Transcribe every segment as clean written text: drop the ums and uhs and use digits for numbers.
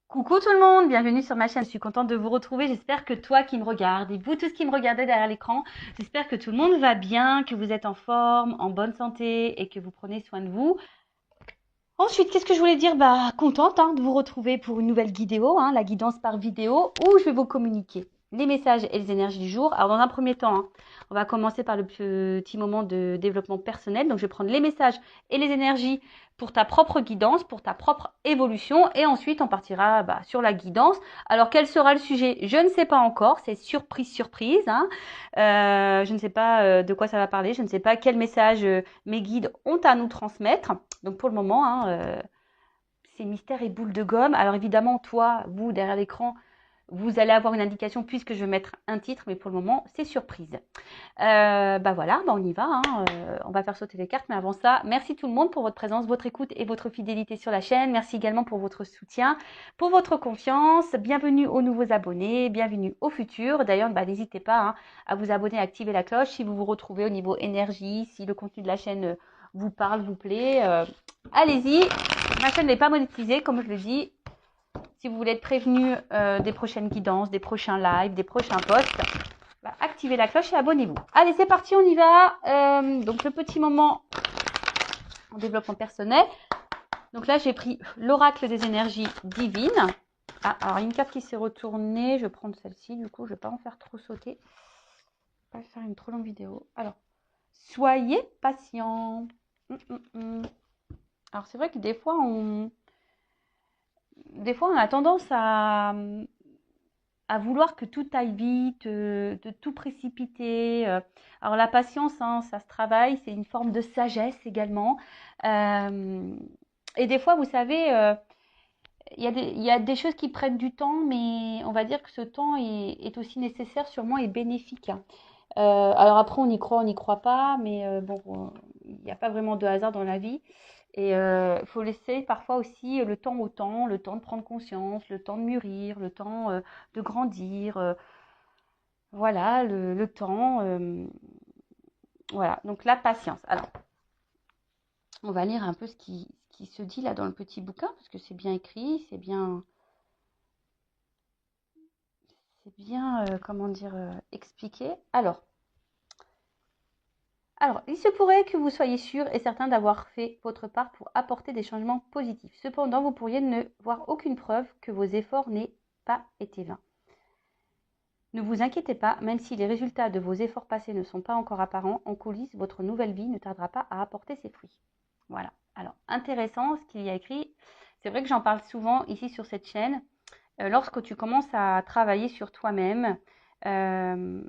Coucou tout le monde, bienvenue sur ma chaîne. Je suis contente de vous retrouver. J'espère que toi qui me regardes et vous tous qui me regardez derrière l'écran, j'espère que tout le monde va bien, que vous êtes en forme, en bonne santé et que vous prenez soin de vous. Ensuite, qu'est-ce que je voulais dire? Contente de vous retrouver pour une nouvelle vidéo, la guidance par vidéo, où je vais vous communiquer les messages et les énergies du jour. Alors, dans un premier temps, on va commencer par le petit moment de développement personnel. Donc, je vais prendre les messages et les énergies pour ta propre guidance, pour ta propre évolution. Et ensuite, on partira sur la guidance. Alors, quel sera le sujet? Je ne sais pas encore. C'est surprise, surprise. Je ne sais pas de quoi ça va parler. Je ne sais pas quel message mes guides ont à nous transmettre. Donc pour le moment, c'est mystère et boule de gomme. Alors évidemment, toi, vous, derrière l'écran, vous allez avoir une indication puisque je vais mettre un titre, mais pour le moment, c'est surprise. Voilà, on y va. On va faire sauter les cartes, mais avant ça, merci tout le monde pour votre présence, votre écoute et votre fidélité sur la chaîne. Merci également pour votre soutien, pour votre confiance. Bienvenue aux nouveaux abonnés, bienvenue aux futurs. D'ailleurs, n'hésitez pas à vous abonner, à activer la cloche si vous vous retrouvez au niveau énergie, si le contenu de la chaîne vous parle, vous plaît. Allez-y, ma chaîne n'est pas monétisée, comme je le dis. Si vous voulez être prévenu des prochaines guidances, des prochains lives, des prochains posts, activez la cloche et abonnez-vous. Allez, c'est parti, on y va. Donc, le petit moment en développement personnel. Donc là, j'ai pris l'oracle des énergies divines. Alors, une carte qui s'est retournée. Je vais prendre celle-ci, du coup, je ne vais pas en faire trop sauter. Je ne vais pas faire une trop longue vidéo. Alors, soyez patient. Alors, c'est vrai que des fois, on a tendance à vouloir que tout aille vite, de tout précipiter. Alors la patience, ça se travaille, c'est une forme de sagesse également. Et des fois, vous savez, il y a des choses qui prennent du temps, mais on va dire que ce temps est aussi nécessaire sûrement et bénéfique. Alors après, on n'y croit pas, mais il n'y a pas vraiment de hasard dans la vie. Et il faut laisser parfois aussi le temps, le temps de prendre conscience, le temps de mûrir, le temps de grandir. Voilà, le temps. Voilà, donc la patience. Alors, on va lire un peu ce qui se dit là dans le petit bouquin, parce que c'est bien écrit, comment dire, expliqué. Alors, il se pourrait que vous soyez sûr et certain d'avoir fait votre part pour apporter des changements positifs. Cependant, vous pourriez ne voir aucune preuve que vos efforts n'aient pas été vains. Ne vous inquiétez pas, même si les résultats de vos efforts passés ne sont pas encore apparents, en coulisses, votre nouvelle vie ne tardera pas à apporter ses fruits. Voilà. Alors, intéressant ce qu'il y a écrit. C'est vrai que j'en parle souvent ici sur cette chaîne. Lorsque tu commences à travailler sur toi-même, euh,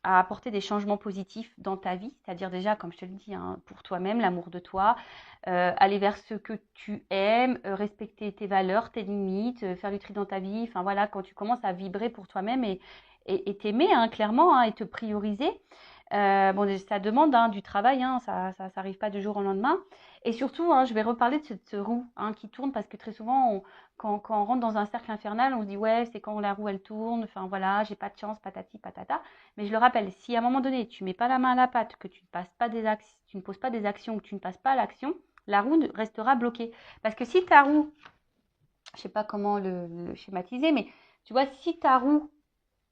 à apporter des changements positifs dans ta vie, c'est-à-dire déjà, comme je te le dis, pour toi-même, l'amour de toi, aller vers ce que tu aimes, respecter tes valeurs, tes limites, faire du tri dans ta vie, enfin voilà, quand tu commences à vibrer pour toi-même et t'aimer clairement et te prioriser, ça demande du travail, ça n'arrive pas du jour au lendemain. Et surtout, je vais reparler de cette roue qui tourne parce que très souvent, quand on rentre dans un cercle infernal, on se dit ouais, c'est quand la roue elle tourne, enfin voilà, j'ai pas de chance, patati patata. Mais je le rappelle, si à un moment donné, tu mets pas la main à la pâte, que tu ne passes pas tu ne poses pas des actions, que tu ne passes pas à l'action, la roue restera bloquée. Parce que si ta roue, je sais pas comment le schématiser, mais tu vois, si ta roue,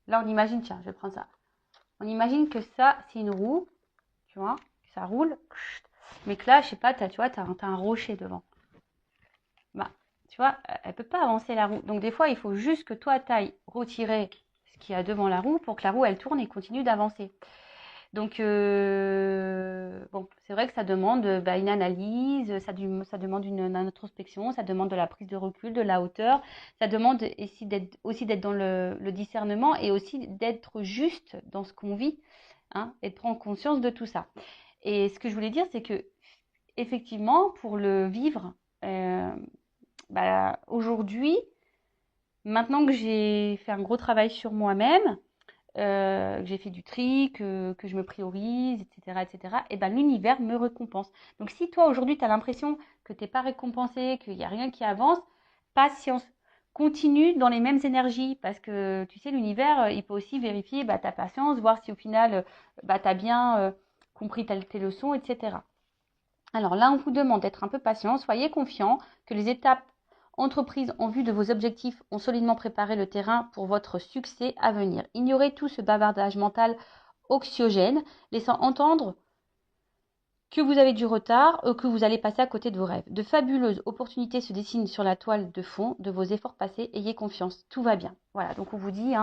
là on imagine, tiens, je vais prendre ça. On imagine que ça, c'est une roue, tu vois, ça roule, mais que là, je sais pas, tu vois, t'as un rocher devant. Bah, tu vois, elle peut pas avancer la roue. Donc des fois, il faut juste que toi, t'ailles retirer ce qu'il y a devant la roue pour que la roue, elle tourne et continue d'avancer. Donc, c'est vrai que ça demande une analyse, ça demande une introspection, ça demande de la prise de recul, de la hauteur, ça demande aussi d'être dans le discernement et aussi d'être juste dans ce qu'on vit, et de prendre conscience de tout ça. Et ce que je voulais dire, c'est que effectivement, pour le vivre, euh, aujourd'hui, maintenant que j'ai fait un gros travail sur moi-même, que j'ai fait du tri, que je me priorise, etc., etc., et ben l'univers me récompense. Donc si toi aujourd'hui tu as l'impression que tu n'es pas récompensé, qu'il n'y a rien qui avance, patience. Continue dans les mêmes énergies parce que tu sais, l'univers, il peut aussi vérifier ta patience, voir si au final tu as bien compris tes leçons, etc. Alors là, on vous demande d'être un peu patient, soyez confiant que les étapes entreprises en vue de vos objectifs ont solidement préparé le terrain pour votre succès à venir. Ignorez tout ce bavardage mental anxiogène, laissant entendre que vous avez du retard ou que vous allez passer à côté de vos rêves. De fabuleuses opportunités se dessinent sur la toile de fond de vos efforts passés. Ayez confiance, tout va bien. Voilà, donc on vous dit,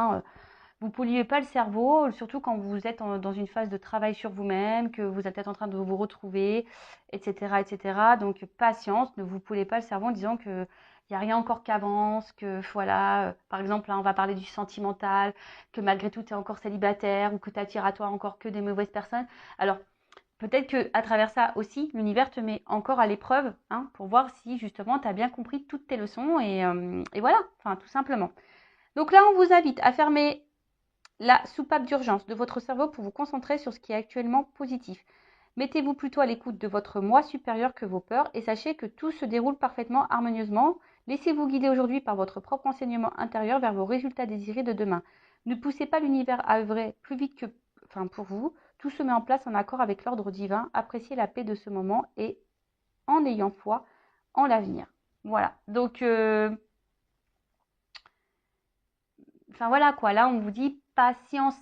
vous ne polluez pas le cerveau, surtout quand vous êtes dans une phase de travail sur vous-même, que vous êtes peut-être en train de vous retrouver, etc., etc. Donc patience, ne vous polluez pas le cerveau en disant que il n'y a rien encore qui avance, que voilà, par exemple, là, on va parler du sentimental, que malgré tout, tu es encore célibataire ou que tu attires à toi encore que des mauvaises personnes. Alors, peut-être qu'à travers ça aussi, l'univers te met encore à l'épreuve pour voir si justement tu as bien compris toutes tes leçons et voilà, enfin tout simplement. Donc là, on vous invite à fermer la soupape d'urgence de votre cerveau pour vous concentrer sur ce qui est actuellement positif. Mettez-vous plutôt à l'écoute de votre moi supérieur que vos peurs et sachez que tout se déroule parfaitement harmonieusement. Laissez-vous guider aujourd'hui par votre propre enseignement intérieur vers vos résultats désirés de demain. Ne poussez pas l'univers à œuvrer plus vite que, pour vous. Tout se met en place en accord avec l'ordre divin. Appréciez la paix de ce moment et en ayant foi en l'avenir. Voilà. Donc, voilà quoi. Là, on vous dit patience.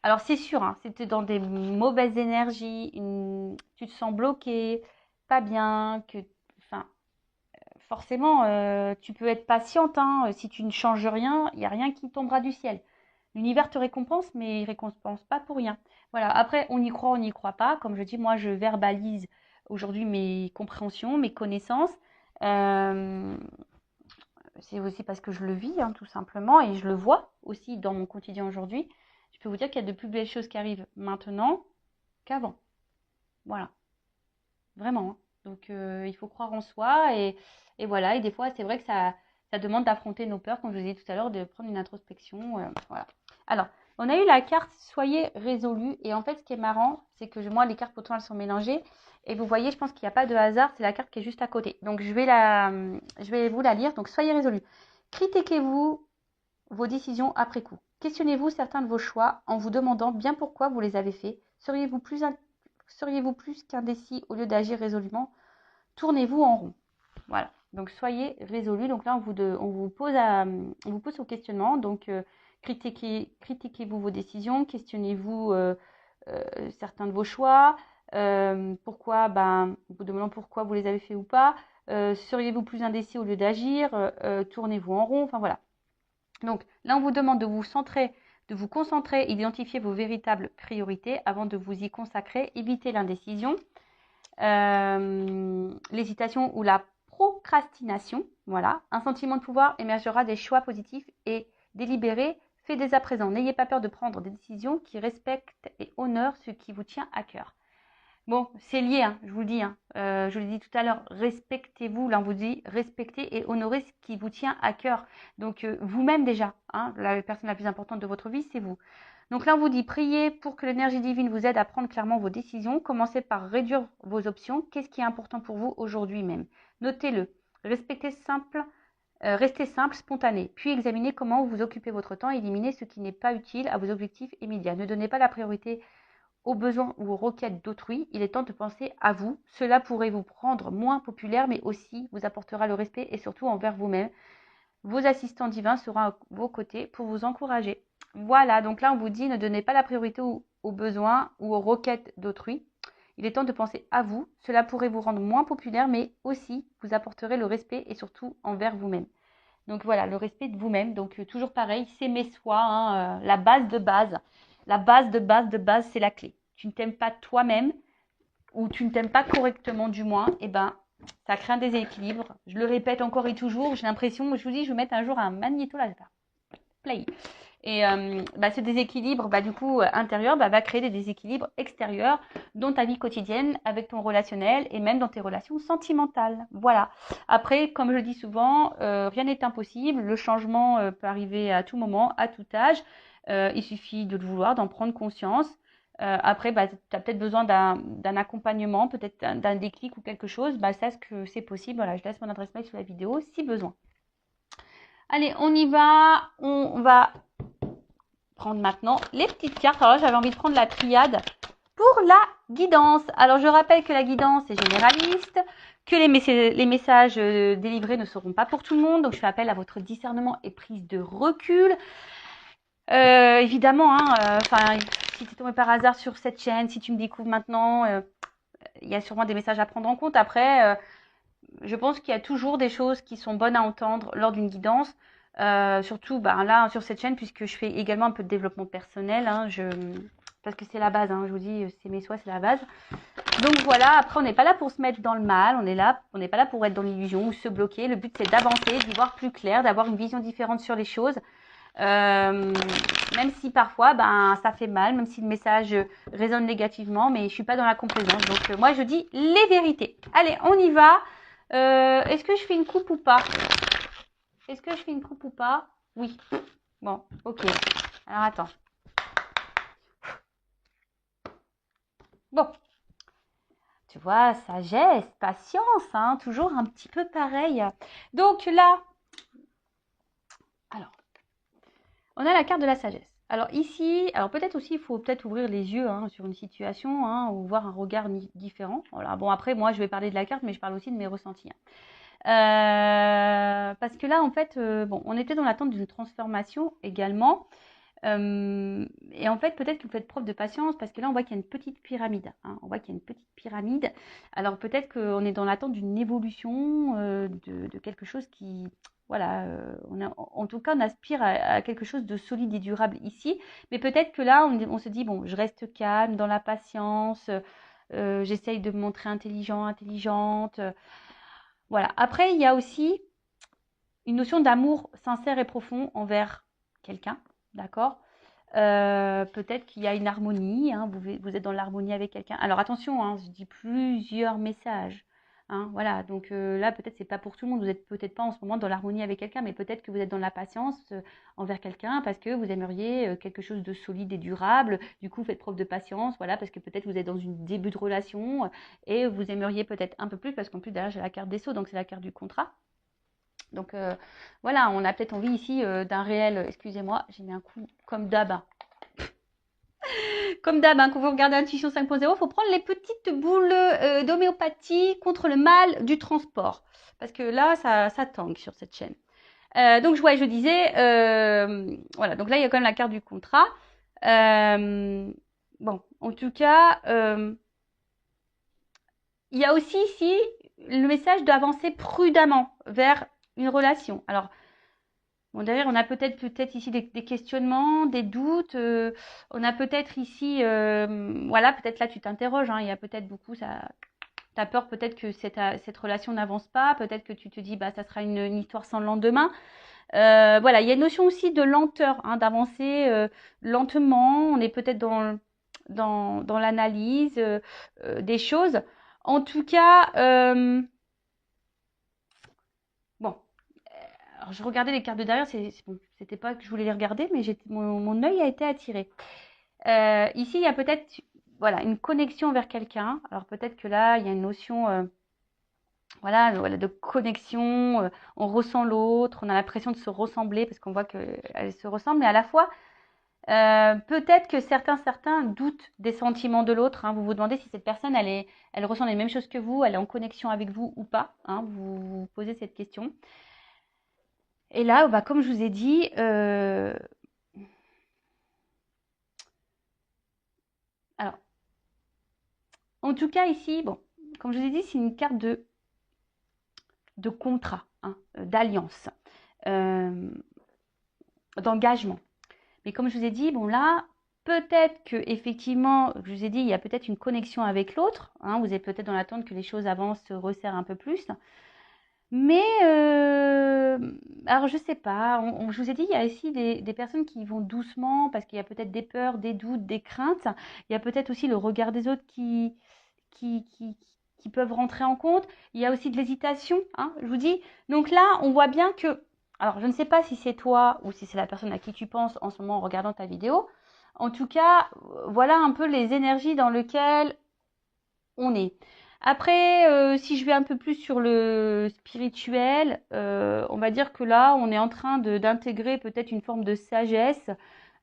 Alors, c'est sûr, si tu es dans des mauvaises énergies, tu te sens bloqué, pas bien, forcément, tu peux être patiente. Si tu ne changes rien, il n'y a rien qui tombera du ciel. L'univers te récompense, mais il ne récompense pas pour rien. Voilà. Après, on y croit, on n'y croit pas. Comme je dis, moi, je verbalise aujourd'hui mes compréhensions, mes connaissances. C'est aussi parce que je le vis, tout simplement, et je le vois aussi dans mon quotidien aujourd'hui. Je peux vous dire qu'il y a de plus belles choses qui arrivent maintenant qu'avant. Voilà. Vraiment. Donc, il faut croire en soi, et voilà. Et des fois, c'est vrai que ça demande d'affronter nos peurs, comme je vous ai dit tout à l'heure, de prendre une introspection. Voilà. Alors, on a eu la carte Soyez résolu. Et en fait, ce qui est marrant, c'est que moi, les cartes pourtant, elles sont mélangées. Et vous voyez, je pense qu'il n'y a pas de hasard. C'est la carte qui est juste à côté. Donc, je vais vous la lire. Donc, soyez résolu. Critiquez-vous vos décisions après coup. Questionnez-vous certains de vos choix en vous demandant bien pourquoi vous les avez faits. Seriez-vous plus qu'indécis au lieu d'agir résolument? Tournez-vous en rond. Voilà. Donc, soyez résolu. Donc là, on vous pose au questionnement. Donc, critiquez-vous vos décisions, questionnez-vous certains de vos choix, pourquoi, vous demandant pourquoi vous les avez fait ou pas, seriez-vous plus indécis au lieu d'agir, tournez-vous en rond, voilà. Donc là, on vous demande de vous concentrer, identifier vos véritables priorités avant de vous y consacrer, évitez l'indécision, l'hésitation ou la procrastination. Voilà, un sentiment de pouvoir émergera des choix positifs et délibérés faits dès à présent. N'ayez pas peur de prendre des décisions qui respectent et honorent ce qui vous tient à cœur. Bon, c'est lié, je vous le dis. Je l'ai dit tout à l'heure, respectez-vous. Là, on vous dit respectez et honorez ce qui vous tient à cœur. Donc, vous-même déjà, la personne la plus importante de votre vie, c'est vous. Donc là, on vous dit priez pour que l'énergie divine vous aide à prendre clairement vos décisions. Commencez par réduire vos options. Qu'est-ce qui est important pour vous aujourd'hui même? Notez-le. Restez simple, spontané. Puis examinez comment vous occupez votre temps et éliminez ce qui n'est pas utile à vos objectifs immédiats. Ne donnez pas la priorité aux besoins ou aux requêtes d'autrui. Il est temps de penser à vous. Cela pourrait vous rendre moins populaire, mais aussi vous apportera le respect et surtout envers vous-même. Vos assistants divins seront à vos côtés pour vous encourager. Voilà, donc là on vous dit ne donnez pas la priorité aux besoins ou aux requêtes d'autrui. Il est temps de penser à vous. Cela pourrait vous rendre moins populaire, mais aussi vous apporterez le respect et surtout envers vous-même. Donc voilà, le respect de vous-même. Donc toujours pareil, s'aimer soi, la base de base. La base de base, c'est la clé. Tu ne t'aimes pas toi-même ou tu ne t'aimes pas correctement du moins, ça crée un déséquilibre. Je le répète encore et toujours, j'ai l'impression, je vous dis, je vais mettre un jour un magnéto-laser. Play. Et ce déséquilibre, du coup, intérieur, va créer des déséquilibres extérieurs dans ta vie quotidienne, avec ton relationnel et même dans tes relations sentimentales. Voilà. Après, comme je le dis souvent, rien n'est impossible. Le changement peut arriver à tout moment, à tout âge. Il suffit de le vouloir, d'en prendre conscience. Après, tu as peut-être besoin d'un accompagnement, peut-être d'un déclic ou quelque chose. Sache que c'est possible. Voilà, je laisse mon adresse mail sous la vidéo si besoin. Allez, on y va. On va prendre maintenant les petites cartes. Alors là, j'avais envie de prendre la triade pour la guidance. Alors, je rappelle que la guidance est généraliste, que les messages délivrés ne seront pas pour tout le monde. Donc, je fais appel à votre discernement et prise de recul. Évidemment, si tu es tombé par hasard sur cette chaîne, si tu me découvres maintenant, il y a sûrement des messages à prendre en compte. Après, je pense qu'il y a toujours des choses qui sont bonnes à entendre lors d'une guidance. Surtout là, sur cette chaîne, puisque je fais également un peu de développement personnel. Parce que c'est la base, je vous dis, c'est mes soins, c'est la base. Donc voilà, après, on n'est pas là pour se mettre dans le mal. On n'est pas là pour être dans l'illusion ou se bloquer. Le but, c'est d'avancer, d'y voir plus clair, d'avoir une vision différente sur les choses. Même si parfois ça fait mal, même si le message résonne négativement, mais je suis pas dans la complaisance. Donc moi je dis les vérités. Allez, on y va. Est-ce que je fais une coupe ou pas? Est-ce que je fais une coupe ou pas? Oui. Bon, ok. Alors attends. Bon. Tu vois, sagesse, patience, toujours un petit peu pareil. Donc là, alors, on a la carte de la sagesse. Alors ici, peut-être aussi, il faut peut-être ouvrir les yeux sur une situation ou voir un regard différent. Voilà. Bon, après, moi, je vais parler de la carte, mais je parle aussi de mes ressentis. Parce que là, en fait, on était dans l'attente d'une transformation également. Et en fait, peut-être que vous faites preuve de patience parce que là, on voit qu'il y a une petite pyramide. On voit qu'il y a une petite pyramide. Alors peut-être qu'on est dans l'attente d'une évolution de quelque chose qui... Voilà, en tout cas, on aspire à quelque chose de solide et durable ici. Mais peut-être que là, on se dit, bon, je reste calme, dans la patience. J'essaye de me montrer intelligente. Voilà. Après, il y a aussi une notion d'amour sincère et profond envers quelqu'un. D'accord. Peut-être qu'il y a une harmonie, vous êtes dans l'harmonie avec quelqu'un. Alors attention, je dis plusieurs messages. Voilà, donc là peut-être c'est pas pour tout le monde, vous êtes peut-être pas en ce moment dans l'harmonie avec quelqu'un, mais peut-être que vous êtes dans la patience envers quelqu'un parce que vous aimeriez quelque chose de solide et durable. Du coup, faites preuve de patience, voilà, parce que peut-être vous êtes dans une début de relation et vous aimeriez peut-être un peu plus parce qu'en plus derrière j'ai la carte des sceaux, donc c'est la carte du contrat. Donc voilà, on a peut-être envie ici d'un réel, excusez-moi, j'ai mis un coup comme d'hab. Comme d'hab, quand vous regardez Intuition 5.0, il faut prendre les petites boules d'homéopathie contre le mal du transport. Parce que là, ça tangue sur cette chaîne. Donc, je disais, voilà, donc là, il y a quand même la carte du contrat. Bon, en tout cas, il y a aussi ici le message d'avancer prudemment vers une relation. Alors, bon, derrière, on a peut-être ici des questionnements, des doutes. On a peut-être ici, voilà, peut-être là, tu t'interroges. Il y a peut-être beaucoup, ça, t'as peur peut-être que cette relation n'avance pas. Peut-être que tu te dis, ça sera une histoire sans lendemain. Voilà, il y a une notion aussi de lenteur, d'avancer lentement. On est peut-être dans l'analyse des choses. En tout cas, bon. Alors, je regardais les cartes de derrière, bon, c'était pas que je voulais les regarder, mais mon œil a été attiré. Ici, il y a peut-être voilà, une connexion vers quelqu'un. Alors peut-être que là, il y a une notion voilà, de connexion. On ressent l'autre, on a l'impression de se ressembler parce qu'on voit qu'elle se ressemble, mais à la fois, peut-être que certains doutent des sentiments de l'autre. Vous vous demandez si cette personne, elle ressent les mêmes choses que vous, elle est en connexion avec vous ou pas. Vous vous posez cette question. Et là, comme je vous ai dit, alors, en tout cas ici, bon, comme je vous ai dit, c'est une carte de contrat, d'alliance, d'engagement. Mais comme je vous ai dit, bon là, peut-être que effectivement, je vous ai dit, il y a peut-être une connexion avec l'autre. Vous êtes peut-être dans l'attente que les choses avancent, se resserrent un peu plus. Mais, alors je sais pas, je vous ai dit, il y a ici des personnes qui vont doucement parce qu'il y a peut-être des peurs, des doutes, des craintes. Il y a peut-être aussi le regard des autres qui peuvent rentrer en compte. Il y a aussi de l'hésitation, je vous dis. Donc là, on voit bien que, alors je ne sais pas si c'est toi ou si c'est la personne à qui tu penses en ce moment en regardant ta vidéo. En tout cas, voilà un peu les énergies dans lesquelles on est. Après, si je vais un peu plus sur le spirituel, on va dire que là, on est en train d'intégrer peut-être une forme de sagesse.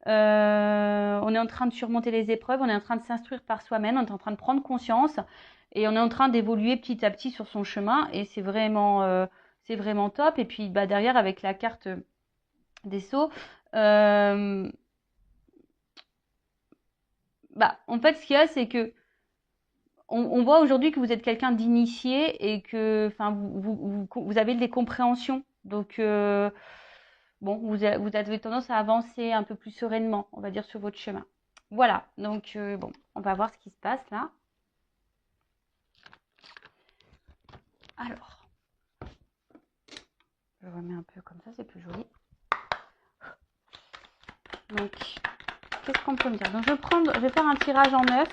On est en train de surmonter les épreuves, on est en train de s'instruire par soi-même, on est en train de prendre conscience Et on est en train d'évoluer petit à petit sur son chemin et c'est vraiment top. Et puis bah, derrière, avec la carte des Sceaux, euh, bah, en fait, ce qu'il y a, c'est que on voit aujourd'hui que vous êtes quelqu'un d'initié et que enfin, vous avez des compréhensions. Donc, bon, vous avez tendance à avancer un peu plus sereinement, on va dire, sur votre chemin. Voilà, donc bon, on va voir ce qui se passe là. Alors, je remets un peu comme ça, c'est plus joli. Donc, qu'est-ce qu'on peut me dire? Donc, je vais faire un tirage en 9.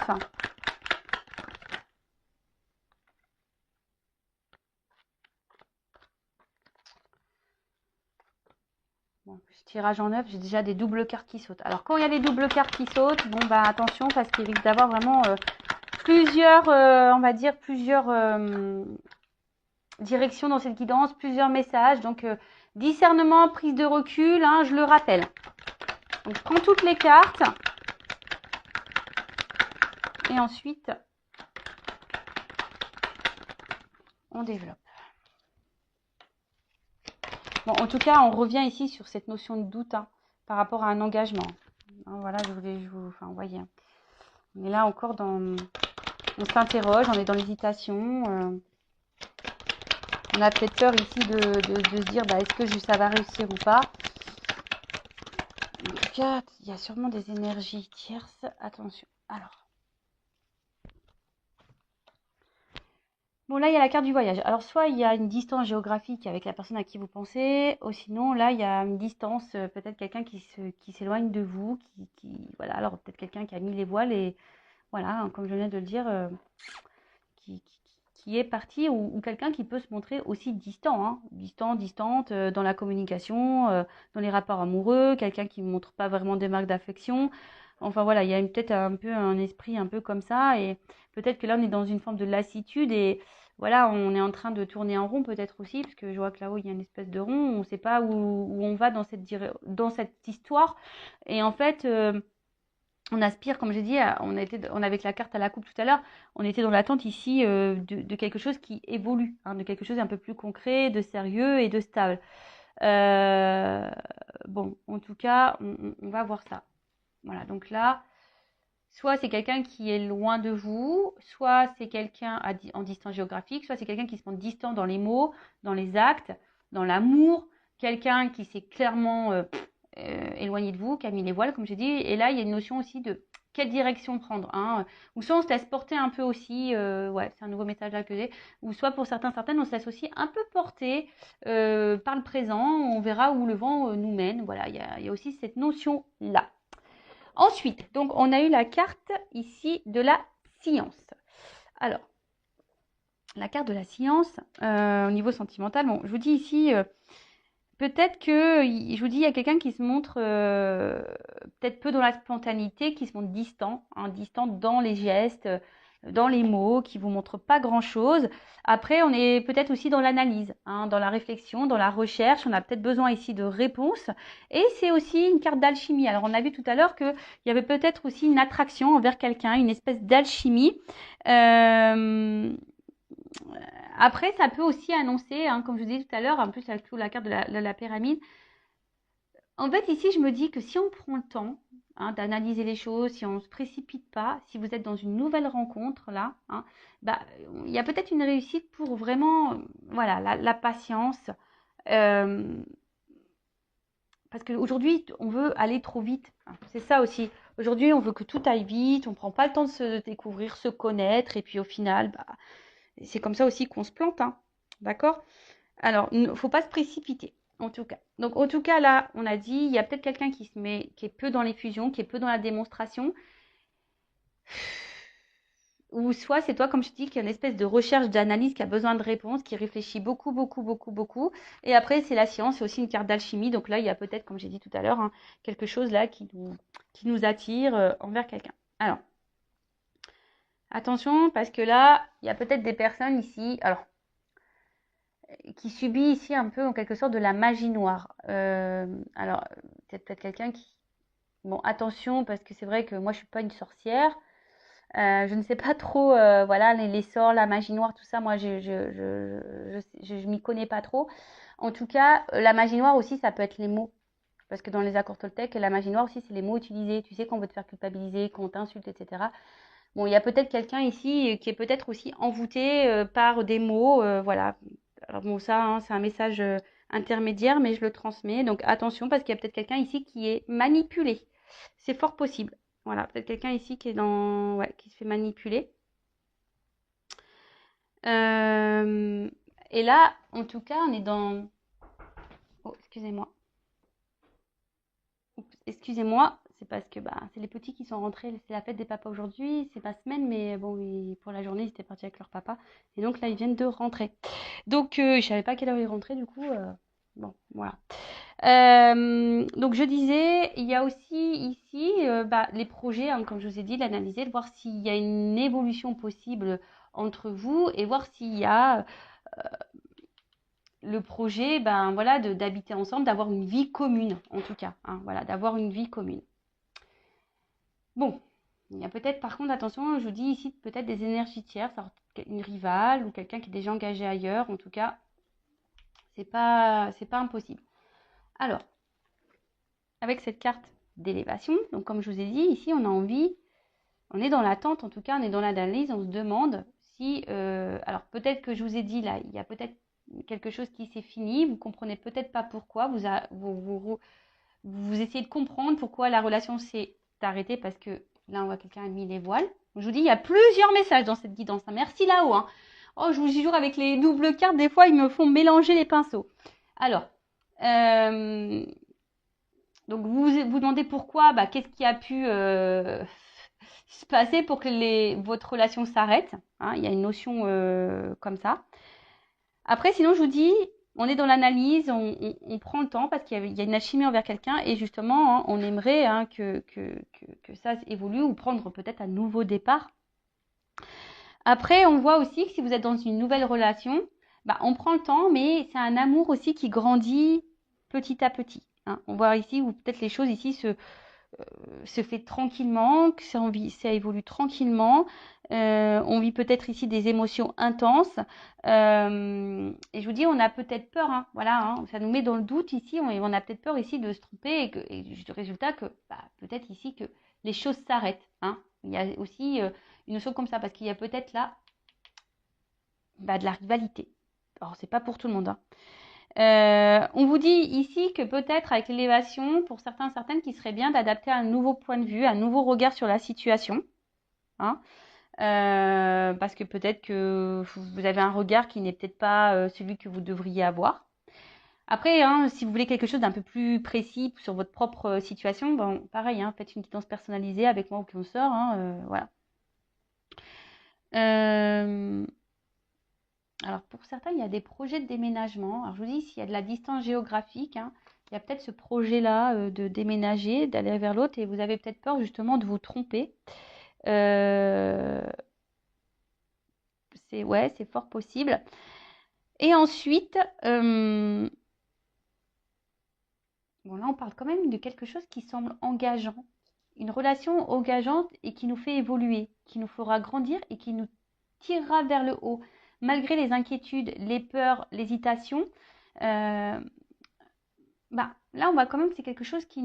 Bon, tirage en 9, j'ai déjà des doubles cartes qui sautent. Alors, quand il y a des doubles cartes qui sautent, bon, bah attention, parce qu'il risque d'avoir vraiment plusieurs, on va dire, plusieurs directions dans cette guidance, plusieurs messages. Donc, discernement, prise de recul, hein, je le rappelle. Donc, je prends toutes les cartes. Et ensuite, on développe. Bon, en tout cas, on revient ici sur cette notion de doute hein, par rapport à un engagement. Hein, voilà, enfin, vous voyez. On est là encore on s'interroge, on est dans l'hésitation. On a peut-être peur ici de se dire, bah, est-ce que ça va réussir ou pas. En tout cas, il y a sûrement des énergies tierces. Attention. Alors. Bon, là, il y a la carte du voyage. Alors, soit il y a une distance géographique avec la personne à qui vous pensez, ou sinon, là, il y a une distance, peut-être quelqu'un qui s'éloigne de vous, voilà, alors peut-être quelqu'un qui a mis les voiles et, voilà, hein, comme je viens de le dire, qui, qui- qui est parti, ou quelqu'un qui peut se montrer aussi distant, hein, distante, dans la communication, dans les rapports amoureux, quelqu'un qui ne montre pas vraiment des marques d'affection. Enfin, voilà, il y a peut-être un peu un esprit un peu comme ça, et peut-être que là, on est dans une forme de lassitude, et voilà, on est en train de tourner en rond peut-être aussi, parce que je vois que là-haut, il y a une espèce de rond, on ne sait pas où on va dans cette histoire. Et en fait, on aspire, comme j'ai dit, on avait la carte à la coupe tout à l'heure, on était dans l'attente ici de quelque chose qui évolue, hein, de quelque chose un peu plus concret, de sérieux et de stable. Euh, bon, en tout cas, on va voir ça. Voilà, donc là, soit c'est quelqu'un qui est loin de vous, soit c'est quelqu'un en distance géographique, soit c'est quelqu'un qui se montre distant dans les mots, dans les actes, dans l'amour, quelqu'un qui s'est clairement éloigné de vous, qui a mis les voiles, comme j'ai dit. Et là, il y a une notion aussi de quelle direction prendre. Hein. Ou soit on se laisse porter un peu aussi, ouais, c'est un nouveau message là que j'ai, ou soit pour certaines, on se laisse aussi un peu porter par le présent, on verra où le vent nous mène. Voilà, il y a aussi cette notion-là. Ensuite, donc on a eu la carte ici de la science. Alors, la carte de la science, au niveau sentimental, bon, je vous dis ici, peut-être que, je vous dis, il y a quelqu'un qui se montre peut-être peu dans la spontanéité, qui se montre distant, hein, distant dans les gestes, dans les mots, qui vous montre pas grand-chose. Après, on est peut-être aussi dans l'analyse, hein, dans la réflexion, dans la recherche. On a peut-être besoin ici de réponses. Et c'est aussi une carte d'alchimie. Alors, on a vu tout à l'heure qu'il y avait peut-être aussi une attraction envers quelqu'un, une espèce d'alchimie. Après, ça peut aussi annoncer, hein, comme je vous disais tout à l'heure, en plus avec la carte de la pyramide. En fait, ici, je me dis que si on prend le temps hein, d'analyser les choses, si on ne se précipite pas, si vous êtes dans une nouvelle rencontre, là, hein, bah, il y a peut-être une réussite pour vraiment, voilà, la patience. Euh, parce qu'aujourd'hui, on veut aller trop vite. C'est ça aussi. Aujourd'hui, on veut que tout aille vite, on ne prend pas le temps de se découvrir, se connaître, et puis au final, bah, c'est comme ça aussi qu'on se plante. Hein. D'accord? Alors, il ne faut pas se précipiter, en tout cas. Donc, en tout cas, là, on a dit, il y a peut-être quelqu'un qui est peu dans les fusions, qui est peu dans la démonstration. Ou soit c'est toi, comme je dis, qui a une espèce de recherche, d'analyse, qui a besoin de réponses, qui réfléchit beaucoup, beaucoup, beaucoup, beaucoup. Et après, c'est la science, c'est aussi une carte d'alchimie. Donc là, il y a peut-être, comme j'ai dit tout à l'heure, hein, quelque chose là qui nous attire envers quelqu'un. Alors, attention, parce que là, il y a peut-être des personnes ici. Alors, qui subit ici un peu en quelque sorte de la magie noire. Alors, peut-être quelqu'un qui... Bon, attention, parce que c'est vrai que moi, je suis pas une sorcière. Je ne sais pas trop, voilà, les sorts, la magie noire, tout ça, moi, je m'y connais pas trop. En tout cas, la magie noire aussi, ça peut être les mots. Parce que dans les accords Toltec, la magie noire aussi, c'est les mots utilisés. Tu sais, qu'on veut te faire culpabiliser, qu'on t'insulte, etc. Bon, il y a peut-être quelqu'un ici qui est peut-être aussi envoûté par des mots, voilà. Alors bon, ça, hein, c'est un message intermédiaire, mais je le transmets. Donc attention, parce qu'il y a peut-être quelqu'un ici qui est manipulé. C'est fort possible. Voilà, peut-être quelqu'un ici qui est dans, ouais, qui se fait manipuler. Euh, et là, en tout cas, on est dans. Oh, excusez-moi. Oups, excusez-moi, c'est parce que bah, c'est les petits qui sont rentrés. C'est la fête des papas aujourd'hui. C'est ma semaine, mais bon, pour la journée, ils étaient partis avec leur papa. Et donc là, ils viennent de rentrer. Donc, je savais pas à quelle heure ils rentraient, du coup. Bon, voilà. Donc, je disais, il y a aussi ici bah, les projets, hein, comme je vous ai dit, l'analyser, de voir s'il y a une évolution possible entre vous et voir s'il y a le projet, ben voilà, d'habiter ensemble, d'avoir une vie commune, en tout cas, hein, voilà, d'avoir une vie commune. Bon, il y a peut-être, par contre, attention, je vous dis ici, peut-être des énergies tierces, alors, une rivale ou quelqu'un qui est déjà engagé ailleurs, en tout cas, c'est pas impossible. Alors, avec cette carte d'élévation, donc comme je vous ai dit, ici, on a envie, on est dans l'attente, en tout cas, on est dans l'analyse, on se demande si, alors peut-être que je vous ai dit là, il y a peut-être quelque chose qui s'est fini, vous comprenez peut-être pas pourquoi, vous essayez de comprendre pourquoi la relation s'est arrêtée, parce que là, on voit quelqu'un a mis les voiles. Je vous dis, il y a plusieurs messages dans cette guidance. Merci là-haut. Hein. Oh, je vous jure, avec les doubles cartes, des fois, ils me font mélanger les pinceaux. Alors, donc vous vous demandez pourquoi, bah, qu'est-ce qui a pu se passer pour que votre relation s'arrête. Hein, il y a une notion comme ça. Après, sinon, je vous dis, on est dans l'analyse, on prend le temps parce qu'il y a une alchimie envers quelqu'un et justement, hein, on aimerait hein, que ça évolue ou prendre peut-être un nouveau départ. Après, on voit aussi que si vous êtes dans une nouvelle relation, bah, on prend le temps, mais c'est un amour aussi qui grandit petit à petit. Hein. On voit ici où peut-être les choses ici se fait tranquillement, que ça évolue tranquillement. On vit peut-être ici des émotions intenses. Et je vous dis, on a peut-être peur, hein, voilà, hein, ça nous met dans le doute ici. On a peut-être peur ici de se tromper et du résultat que bah, peut-être ici que les choses s'arrêtent. Hein. Il y a aussi une notion comme ça parce qu'il y a peut-être là bah, de la rivalité. Alors, c'est pas pour tout le monde. Hein. On vous dit ici que peut-être avec l'élévation, pour certaines, qu'il serait bien d'adapter un nouveau point de vue, un nouveau regard sur la situation. Hein, parce que peut-être que vous avez un regard qui n'est peut-être pas celui que vous devriez avoir. Après, hein, si vous voulez quelque chose d'un peu plus précis sur votre propre situation, bon, pareil, hein, faites une guidance personnalisée avec moi ou qu'on sort. Hein, voilà. Alors pour certains, il y a des projets de déménagement. Alors je vous dis, s'il y a de la distance géographique, hein, il y a peut-être ce projet-là de déménager, d'aller vers l'autre, et vous avez peut-être peur justement de vous tromper. Euh, ouais, c'est fort possible. Et ensuite, bon là on parle quand même de quelque chose qui semble engageant, une relation engageante et qui nous fait évoluer, qui nous fera grandir et qui nous tirera vers le haut, malgré les inquiétudes, les peurs, l'hésitation. Euh, bah, là, on voit quand même que c'est quelque chose qui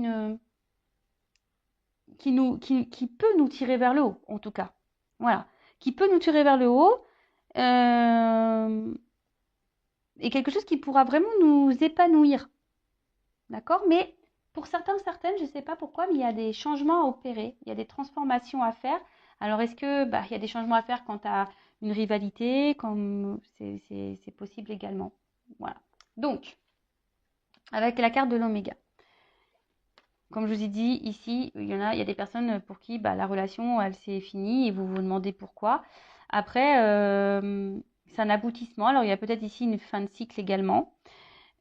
peut nous tirer vers le haut, en tout cas. Voilà. Qui peut nous tirer vers le haut. euh, et quelque chose qui pourra vraiment nous épanouir. D'accord. Mais pour certaines, je ne sais pas pourquoi, mais il y a des changements à opérer. Il y a des transformations à faire. Alors, est-ce que bah, il y a des changements à faire quant à une rivalité, comme c'est possible également. Voilà. Donc, avec la carte de l'oméga. Comme je vous ai dit, ici, il y a des personnes pour qui bah, la relation, elle s'est finie et vous vous demandez pourquoi. Après, c'est un aboutissement. Alors, il y a peut-être ici une fin de cycle également.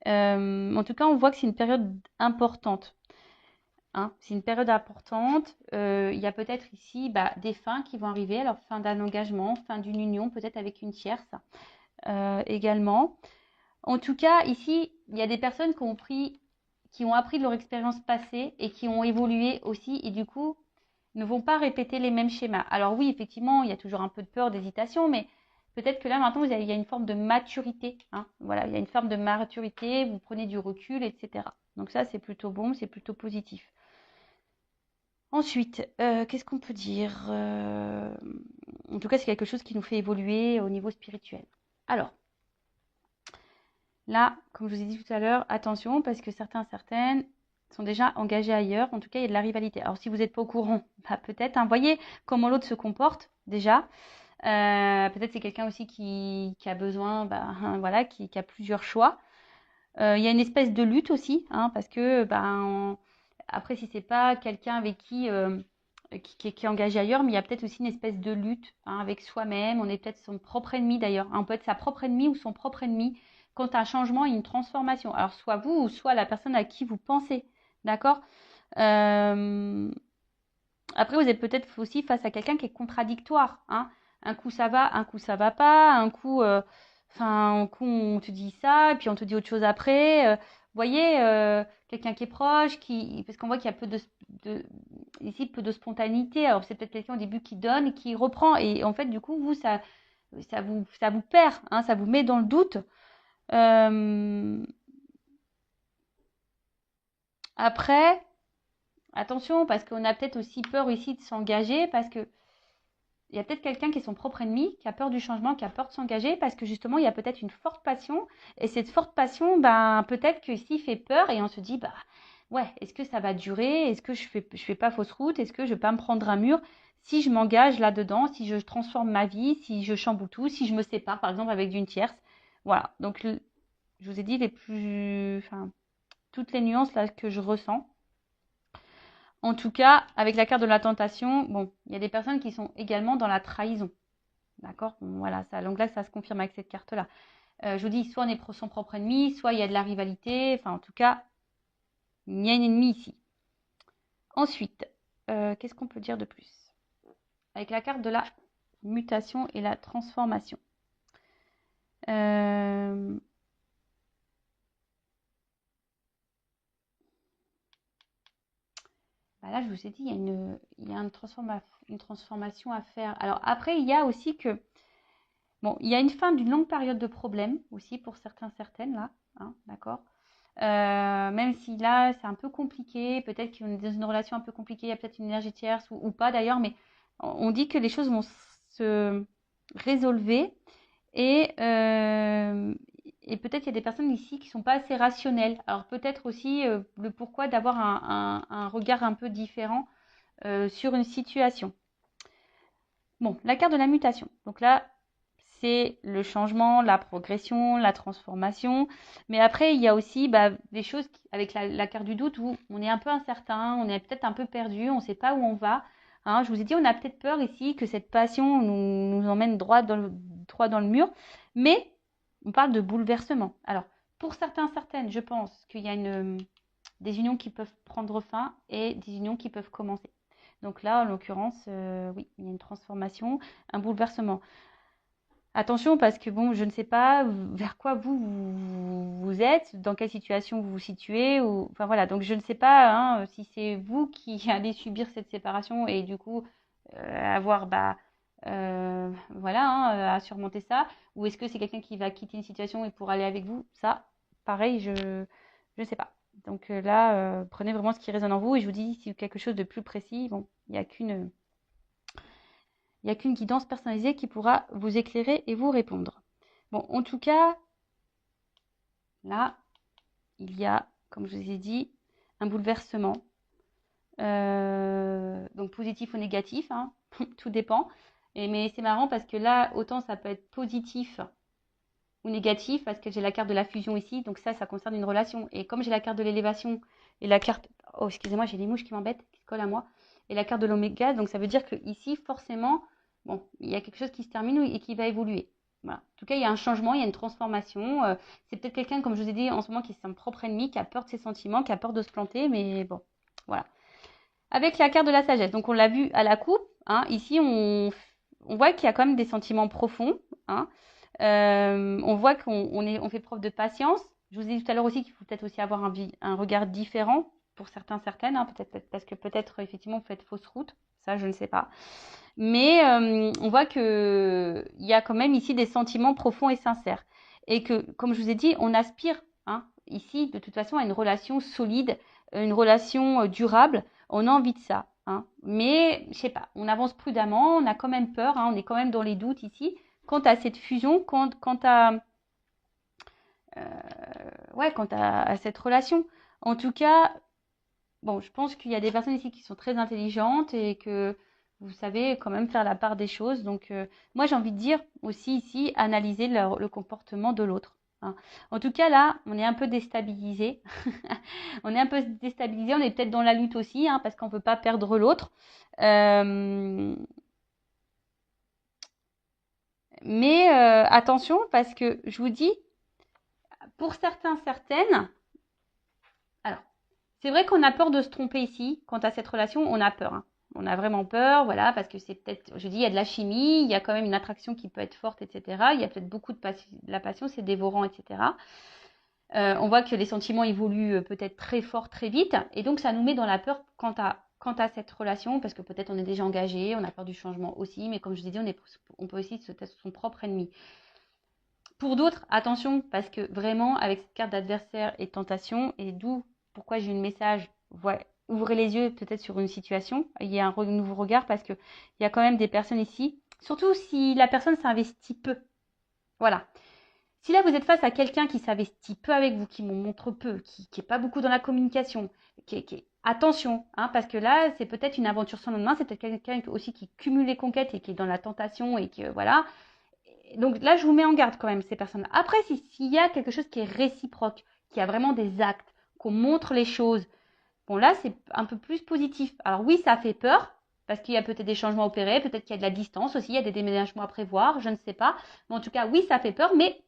En tout cas, on voit que c'est une période importante. Hein. C'est une période importante. Il y a peut-être ici bah, des fins qui vont arriver. Alors, fin d'un engagement, fin d'une union, peut-être avec une tierce également. En tout cas, ici, il y a des personnes qui ont appris de leur expérience passée et qui ont évolué aussi. Et du coup, ne vont pas répéter les mêmes schémas. Alors oui, effectivement, il y a toujours un peu de peur, d'hésitation, mais peut-être que là, maintenant, il y a une forme de maturité. Hein. Voilà, il y a une forme de maturité, vous prenez du recul, etc. Donc ça, c'est plutôt bon, c'est plutôt positif. Ensuite, qu'est-ce qu'on peut dire en tout cas, c'est quelque chose qui nous fait évoluer au niveau spirituel. Alors, là, comme je vous ai dit tout à l'heure, attention, parce que certaines sont déjà engagés ailleurs. En tout cas, il y a de la rivalité. Alors, si vous n'êtes pas au courant, bah, peut-être, hein, voyez comment l'autre se comporte déjà. Peut-être c'est quelqu'un aussi qui a besoin, bah, voilà, qui a plusieurs choix. Il y a une espèce de lutte aussi, hein, parce que après, si c'est pas quelqu'un avec qui est engagé ailleurs, mais il y a peut-être aussi une espèce de lutte, hein, avec soi-même. On est peut-être son propre ennemi d'ailleurs. Hein, on peut être sa propre ennemie ou son propre ennemi quand un changement et une transformation. Alors, soit vous ou soit la personne à qui vous pensez. D'accord. Après, vous êtes peut-être aussi face à quelqu'un qui est contradictoire. Hein. Un coup ça va, un coup ça va pas. Un coup on te dit ça, et puis on te dit autre chose après. Voyez, quelqu'un qui est proche, parce qu'on voit qu'il y a ici peu de spontanéité. Alors c'est peut-être quelqu'un au début qui donne et qui reprend. Et en fait, du coup, ça vous perd, hein, ça vous met dans le doute. Après, attention, parce qu'on a peut-être aussi peur ici de s'engager, parce que il y a peut-être quelqu'un qui est son propre ennemi, qui a peur du changement, qui a peur de s'engager, parce que justement, il y a peut-être une forte passion. Et cette forte passion, peut-être que s'il fait peur et on se dit, ouais, est-ce que ça va durer? Est-ce que je fais pas fausse route? Est-ce que je vais pas me prendre un mur? Si je m'engage là-dedans, si je transforme ma vie, si je chamboule tout, si je me sépare, par exemple, avec une tierce. Voilà. Donc, je vous ai dit toutes les nuances là que je ressens. En tout cas, avec la carte de la tentation, bon, il y a des personnes qui sont également dans la trahison. D'accord. Bon, voilà, ça, donc là, ça se confirme avec cette carte-là. Je vous dis, soit on est son propre ennemi, soit il y a de la rivalité. Enfin, en tout cas, il y a un ennemi ici. Ensuite, qu'est-ce qu'on peut dire de plus? Avec la carte de la mutation et la transformation. Là, je vous ai dit, il y a une transformation à faire. Alors après, il y a aussi que, bon, il y a une fin d'une longue période de problèmes aussi pour certaines là, hein, d'accord. Même si là, c'est un peu compliqué, peut-être qu'on est dans une relation un peu compliquée, il y a peut-être une énergie tierce ou pas d'ailleurs, mais on dit que les choses vont se résolver et, et peut-être il y a des personnes ici qui ne sont pas assez rationnelles. Alors peut-être aussi le pourquoi d'avoir un regard un peu différent sur une situation. Bon, la carte de la mutation. Donc là, c'est le changement, la progression, la transformation. Mais après, il y a aussi des choses avec la carte du doute où on est un peu incertain, on est peut-être un peu perdu, on ne sait pas où on va. Hein, je vous ai dit, on a peut-être peur ici que cette passion nous emmène droit dans le mur. Mais on parle de bouleversement. Alors, pour certaines, je pense qu'il y a des unions qui peuvent prendre fin et des unions qui peuvent commencer. Donc là, en l'occurrence, oui, il y a une transformation, un bouleversement. Attention parce que bon, je ne sais pas vers quoi vous êtes, dans quelle situation vous vous situez, enfin voilà. Donc je ne sais pas hein, si c'est vous qui allez subir cette séparation et du coup avoir voilà à surmonter ça, ou est-ce que c'est quelqu'un qui va quitter une situation et pour aller avec vous. Ça, pareil, je ne sais pas. Donc là, prenez vraiment ce qui résonne en vous et je vous dis si quelque chose de plus précis, bon, il n'y a qu'une guidance personnalisée qui pourra vous éclairer et vous répondre. Bon, en tout cas, là, il y a, comme je vous ai dit, un bouleversement. Donc positif ou négatif, hein, tout dépend. Mais c'est marrant parce que là, autant ça peut être positif ou négatif parce que j'ai la carte de la fusion ici, donc ça concerne une relation. Et comme j'ai la carte de l'élévation et la carte... Oh, excusez-moi, j'ai des mouches qui m'embêtent, qui se collent à moi. Et la carte de l'oméga, donc ça veut dire que ici, forcément, bon, il y a quelque chose qui se termine et qui va évoluer. Voilà. En tout cas, il y a un changement, il y a une transformation. C'est peut-être quelqu'un, comme je vous ai dit en ce moment, qui est son propre ennemi, qui a peur de ses sentiments, qui a peur de se planter, mais bon, voilà. Avec la carte de la sagesse, donc on l'a vu à la coupe, hein, ici on voit qu'il y a quand même des sentiments profonds, hein. On voit qu'on fait preuve de patience. Je vous ai dit tout à l'heure aussi qu'il faut peut-être aussi avoir un regard différent pour certains, certaines, hein, peut-être parce que peut-être effectivement vous faites fausse route, ça je ne sais pas. Mais on voit que il y a quand même ici des sentiments profonds et sincères. Et que, comme je vous ai dit, on aspire hein, ici de toute façon à une relation solide, une relation durable. On a envie de ça. Hein. Mais je sais pas, on avance prudemment, on a quand même peur, hein, on est quand même dans les doutes ici quant à cette fusion, quant à cette relation. En tout cas, bon, je pense qu'il y a des personnes ici qui sont très intelligentes et que vous savez quand même faire la part des choses. Donc, moi, j'ai envie de dire aussi ici, analyser le comportement de l'autre. Hein. En tout cas, là, on est un peu déstabilisé. On est un peu déstabilisé. On est peut-être dans la lutte aussi, hein, parce qu'on ne veut pas perdre l'autre. Mais attention, parce que je vous dis, pour certains, certaines, alors, c'est vrai qu'on a peur de se tromper ici. Quant à cette relation, on a peur. Hein. On a vraiment peur, voilà, parce que c'est peut-être, je dis, il y a de la chimie, il y a quand même une attraction qui peut être forte, etc. Il y a peut-être beaucoup de la passion, c'est dévorant, etc. On voit que les sentiments évoluent peut-être très fort, très vite, et donc ça nous met dans la peur quant à cette relation, parce que peut-être on est déjà engagé, on a peur du changement aussi, mais comme je vous ai dit, on peut aussi se être son propre ennemi. Pour d'autres, attention, parce que vraiment, avec cette carte d'adversaire et tentation, et d'où pourquoi j'ai eu le message, ouvrez les yeux peut-être sur une situation, il y a un nouveau regard, parce qu'il y a quand même des personnes ici, surtout si la personne s'investit peu. Voilà. Si là, vous êtes face à quelqu'un qui s'investit peu avec vous, qui montre peu, qui n'est pas beaucoup dans la communication, attention, hein, parce que là, c'est peut-être une aventure sans lendemain, c'est peut-être quelqu'un aussi qui cumule les conquêtes et qui est dans la tentation et que, voilà. Donc là, je vous mets en garde quand même, ces personnes. Après, s'il y a quelque chose qui est réciproque, qui a vraiment des actes, qu'on montre les choses, bon là, c'est un peu plus positif. Alors oui, ça fait peur, parce qu'il y a peut-être des changements opérés, peut-être qu'il y a de la distance aussi, il y a des déménagements à prévoir, je ne sais pas. Mais en tout cas, oui, ça fait peur, mais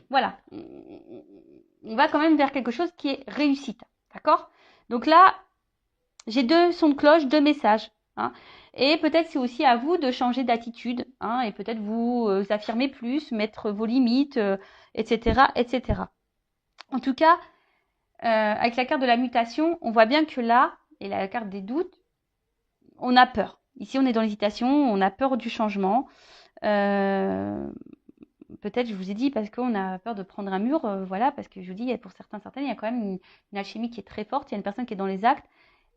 voilà. On va quand même vers quelque chose qui est réussite. D'accord? Donc là, j'ai deux sons de cloche, deux messages. Hein. Et peut-être c'est aussi à vous de changer d'attitude hein, et peut-être vous affirmer plus, mettre vos limites, etc., etc. En tout cas, avec la carte de la mutation, on voit bien que là, et la carte des doutes, on a peur. Ici, on est dans l'hésitation, on a peur du changement. Peut-être, je vous ai dit, parce qu'on a peur de prendre un mur, voilà, parce que je vous dis, pour certains, certaines, il y a quand même une alchimie qui est très forte, il y a une personne qui est dans les actes,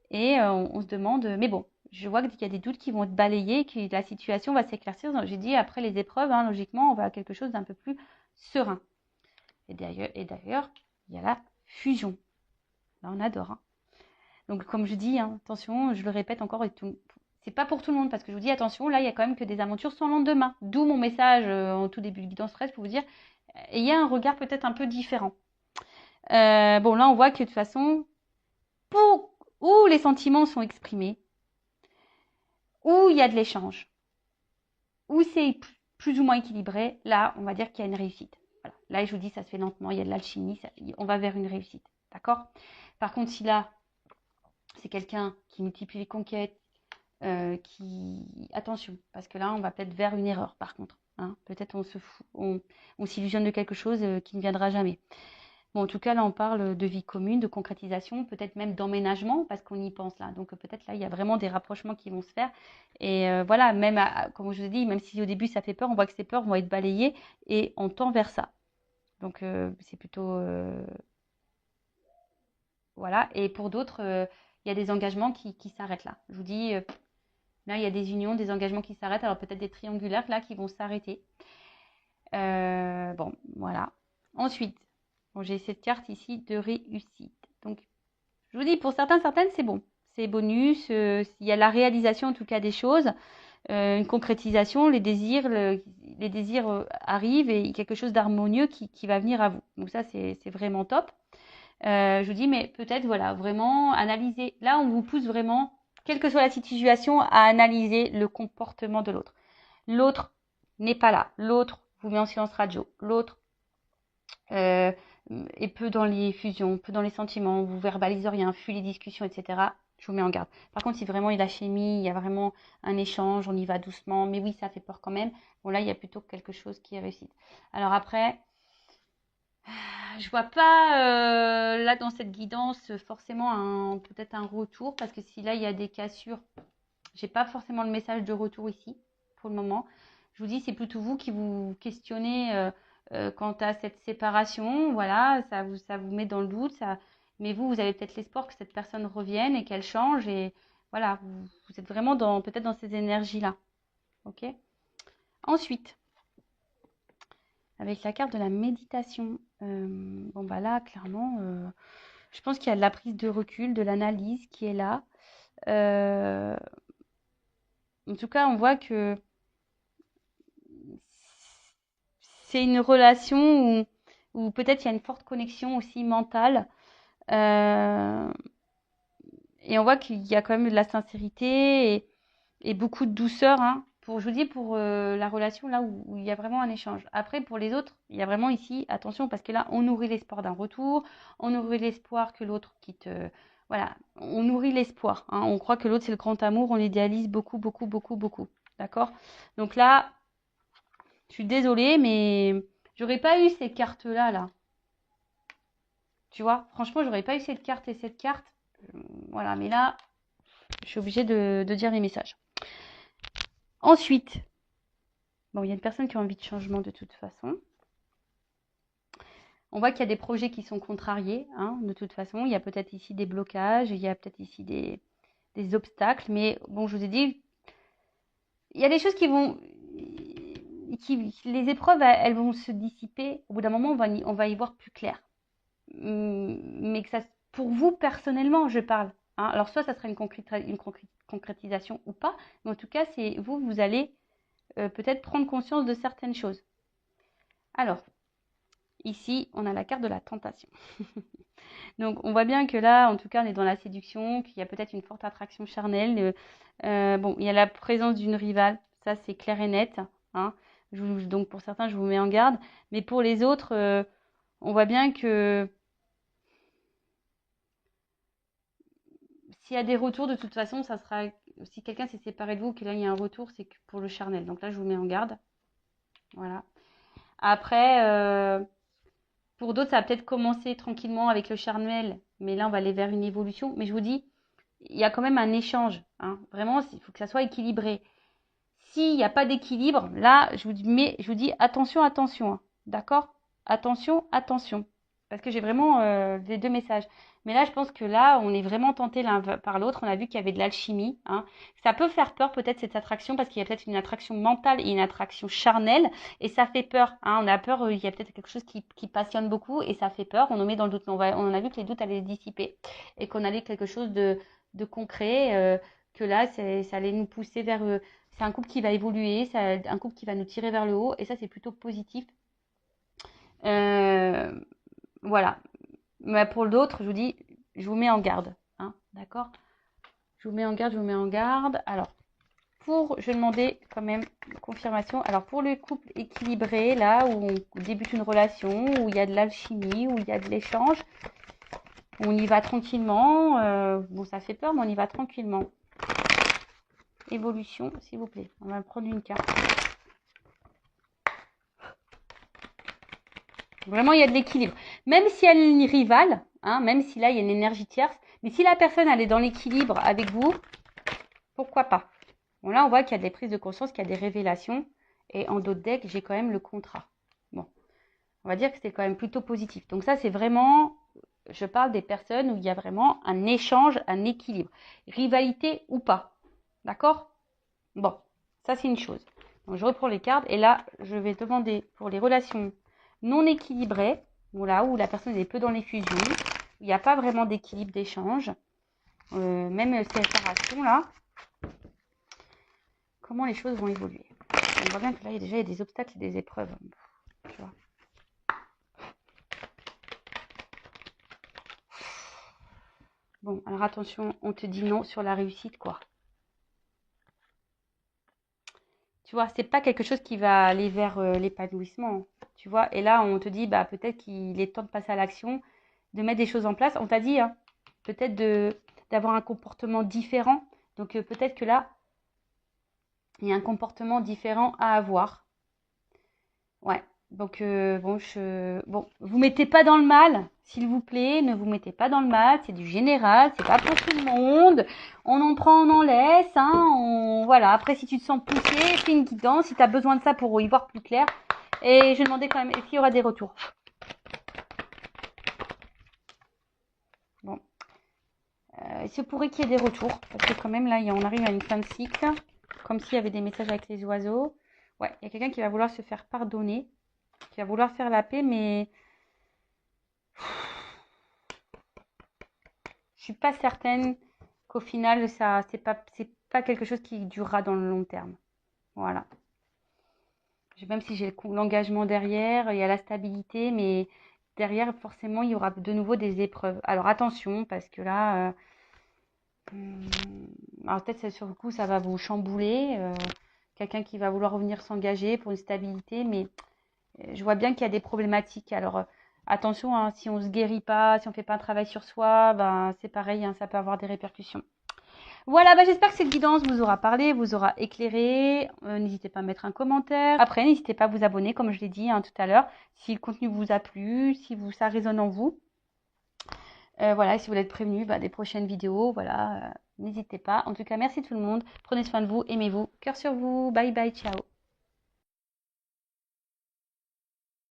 et on se demande, mais bon, je vois qu'il y a des doutes qui vont être balayés, que la situation va s'éclaircir. J'ai dit, après les épreuves, hein, logiquement, on va à quelque chose d'un peu plus serein. Et d'ailleurs, il y a la fusion. Là, on adore. Hein. Donc, comme je dis, hein, attention, je le répète encore, c'est pas pour tout le monde, parce que je vous dis, attention, là, il y a quand même que des aventures sans lendemain. D'où mon message en tout début de Guidance Stress pour vous dire, ayez un regard peut-être un peu différent. Bon, là, on voit que de toute façon, où les sentiments sont exprimés, où il y a de l'échange, où c'est plus ou moins équilibré, là, on va dire qu'il y a une réussite. Voilà. Là, je vous dis, ça se fait lentement, il y a de l'alchimie, on va vers une réussite. D'accord? Par contre, si là, c'est quelqu'un qui multiplie les conquêtes, attention, parce que là, on va peut-être vers une erreur, par contre. Hein. Peut-être on s'illusionne de quelque chose qui ne viendra jamais. Bon, en tout cas, là, on parle de vie commune, de concrétisation, peut-être même d'emménagement, parce qu'on y pense là. Donc, peut-être là, il y a vraiment des rapprochements qui vont se faire. Et voilà, même, comme je vous ai dit, même si au début, ça fait peur, on voit que ces peurs vont être balayées et on tend vers ça. Donc, c'est plutôt... voilà. Et pour d'autres, il y a des engagements qui s'arrêtent là. Je vous dis, là, il y a des unions, des engagements qui s'arrêtent. Alors, peut-être des triangulaires là qui vont s'arrêter. Bon, voilà. Ensuite, bon, j'ai cette carte ici de réussite. Donc, je vous dis, pour certains, certaines, c'est bon. C'est bonus. Il y a la réalisation, en tout cas, des choses. Une concrétisation, les désirs arrivent et quelque chose d'harmonieux qui va venir à vous. Donc ça, c'est vraiment top. Je vous dis, mais peut-être, voilà, vraiment analyser. Là, on vous pousse vraiment, quelle que soit la situation, à analyser le comportement de l'autre. L'autre n'est pas là. L'autre vous met en silence radio. L'autre est peu dans les fusions, peu dans les sentiments, vous verbalise rien, fuit les discussions, etc. Je vous mets en garde. Par contre, si vraiment il y a la chimie, il y a vraiment un échange, on y va doucement, mais oui, ça fait peur quand même. Bon, là, il y a plutôt quelque chose qui est réussi. Alors après, Je vois pas là dans cette guidance forcément peut-être un retour parce que si là il y a des cassures, j'ai pas forcément le message de retour ici pour le moment. Je vous dis, c'est plutôt vous qui vous questionnez quant à cette séparation. Voilà, ça vous met dans le doute. Mais vous avez peut-être l'espoir que cette personne revienne et qu'elle change. Et voilà, vous êtes vraiment peut-être dans ces énergies-là. Ok. Ensuite, avec la carte de la méditation, bon bah là, clairement, je pense qu'il y a de la prise de recul, de l'analyse qui est là. En tout cas, on voit que c'est une relation où peut-être il y a une forte connexion aussi mentale. Euh, et on voit qu'il y a quand même de la sincérité et beaucoup de douceur. Hein, je vous dis, pour la relation là où il y a vraiment un échange. Après, pour les autres, il y a vraiment ici, attention, parce que là, on nourrit l'espoir d'un retour, on nourrit l'espoir que l'autre quitte. Voilà, on nourrit l'espoir. Hein, on croit que l'autre, c'est le grand amour, on idéalise beaucoup, beaucoup, beaucoup, beaucoup. D'accord. Donc là, je suis désolée, mais j'aurais pas eu ces cartes-là, là. Tu vois, franchement, j'aurais pas eu cette carte et cette carte. Voilà, mais là, je suis obligée de dire les messages. Ensuite, bon, il y a une personne qui a envie de changement de toute façon. On voit qu'il y a des projets qui sont contrariés, hein, de toute façon. Il y a peut-être ici des blocages, il y a peut-être ici des obstacles. Mais bon, je vous ai dit, il y a des choses qui vont... les épreuves, elles vont se dissiper. Au bout d'un moment, on va y voir plus clair. Mais que ça, pour vous personnellement, je parle. Hein. Alors, soit ça sera une concrétisation ou pas, mais en tout cas, c'est vous allez peut-être prendre conscience de certaines choses. Alors, ici, on a la carte de la tentation. Donc, on voit bien que là, en tout cas, on est dans la séduction, qu'il y a peut-être une forte attraction charnelle. Bon, il y a la présence d'une rivale, ça c'est clair et net. Hein. Donc, pour certains, je vous mets en garde. Mais pour les autres, on voit bien que s'il y a des retours, de toute façon, ça sera. Si quelqu'un s'est séparé de vous, que là il y a un retour, c'est pour le charnel. Donc là, je vous mets en garde. Voilà. Après, pour d'autres, ça va peut-être commencer tranquillement avec le charnel, mais là, on va aller vers une évolution. Mais je vous dis, il y a quand même un échange. Hein. Vraiment, il faut que ça soit équilibré. S'il n'y a pas d'équilibre, là, je vous dis attention, attention. Hein. D'accord. Attention, attention. Parce que j'ai vraiment les deux messages. Mais là, je pense que là, on est vraiment tenté l'un par l'autre. On a vu qu'il y avait de l'alchimie. Hein. Ça peut faire peur peut-être cette attraction parce qu'il y a peut-être une attraction mentale et une attraction charnelle. Et ça fait peur. Hein. On a peur, il y a peut-être quelque chose qui passionne beaucoup et ça fait peur. On nous met dans le doute. On en a vu que les doutes allaient se dissiper et qu'on allait quelque chose de concret. Que là, ça allait nous pousser vers... c'est un couple qui va évoluer, c'est un couple qui va nous tirer vers le haut. Et ça, c'est plutôt positif. Voilà. Mais pour l'autre, je vous dis, je vous mets en garde. Hein, d'accord. Je vous mets en garde, je vous mets en garde. Alors, je vais demander quand même confirmation. Alors, pour le couple équilibré, là, où on débute une relation, où il y a de l'alchimie, où il y a de l'échange, on y va tranquillement. Bon, ça fait peur, mais on y va tranquillement. Évolution, s'il vous plaît. On va prendre une carte. Vraiment, il y a de l'équilibre. Même si elle est une rivale, hein, même si là, il y a une énergie tierce, mais si la personne, elle est dans l'équilibre avec vous, pourquoi pas? Bon, là, on voit qu'il y a des prises de conscience, qu'il y a des révélations. Et en d'autres decks, j'ai quand même le contrat. Bon, on va dire que c'est quand même plutôt positif. Donc ça, c'est vraiment, je parle des personnes où il y a vraiment un échange, un équilibre. Rivalité ou pas. D'accord? Bon, ça, c'est une chose. Donc, je reprends les cartes. Et là, je vais demander pour les relations non équilibrées, voilà, où la personne est peu dans les fusions, où il n'y a pas vraiment d'équilibre d'échange, même séparation là, comment les choses vont évoluer. On voit bien que là, il y a des obstacles et des épreuves. Tu vois. Bon, alors attention, on te dit non sur la réussite, quoi. Tu vois, c'est pas quelque chose qui va aller vers l'épanouissement. Tu vois, et là, on te dit, bah, peut-être qu'il est temps de passer à l'action, de mettre des choses en place. On t'a dit, hein, peut-être d'avoir un comportement différent. Donc, peut-être que là, il y a un comportement différent à avoir. Ouais. Donc, bon, vous mettez pas dans le mal, s'il vous plaît, ne vous mettez pas dans le mal, c'est du général, c'est pas pour tout le monde, on en prend, on en laisse, hein, voilà. Après, si tu te sens poussé, fais une guidance, si tu as besoin de ça pour y voir plus clair. Et je demandais quand même, est-ce qu'il y aura des retours? Bon, il se pourrait qu'il y ait des retours, parce que quand même, là, on arrive à une fin de cycle, comme s'il y avait des messages avec les oiseaux. Ouais, il y a quelqu'un qui va vouloir se faire pardonner, qui va vouloir faire la paix, mais je suis pas certaine qu'au final, ça, c'est pas quelque chose qui durera dans le long terme. Voilà. Même si j'ai l'engagement derrière, il y a la stabilité, mais derrière, forcément, il y aura de nouveau des épreuves. Alors attention, parce que là, alors peut-être sur le coup, ça va vous chambouler. Quelqu'un qui va vouloir revenir s'engager pour une stabilité, mais je vois bien qu'il y a des problématiques. Alors attention, hein, si on se guérit pas, si on fait pas un travail sur soi, ben c'est pareil, hein, ça peut avoir des répercussions. Voilà, bah, j'espère que cette guidance vous aura parlé, vous aura éclairé. N'hésitez pas à mettre un commentaire. Après, n'hésitez pas à vous abonner, comme je l'ai dit tout à l'heure, si le contenu vous a plu, si ça résonne en vous. Voilà, et si vous voulez être prévenu des prochaines vidéos, voilà, n'hésitez pas. En tout cas, merci tout le monde. Prenez soin de vous, aimez-vous. Cœur sur vous. Bye bye, ciao.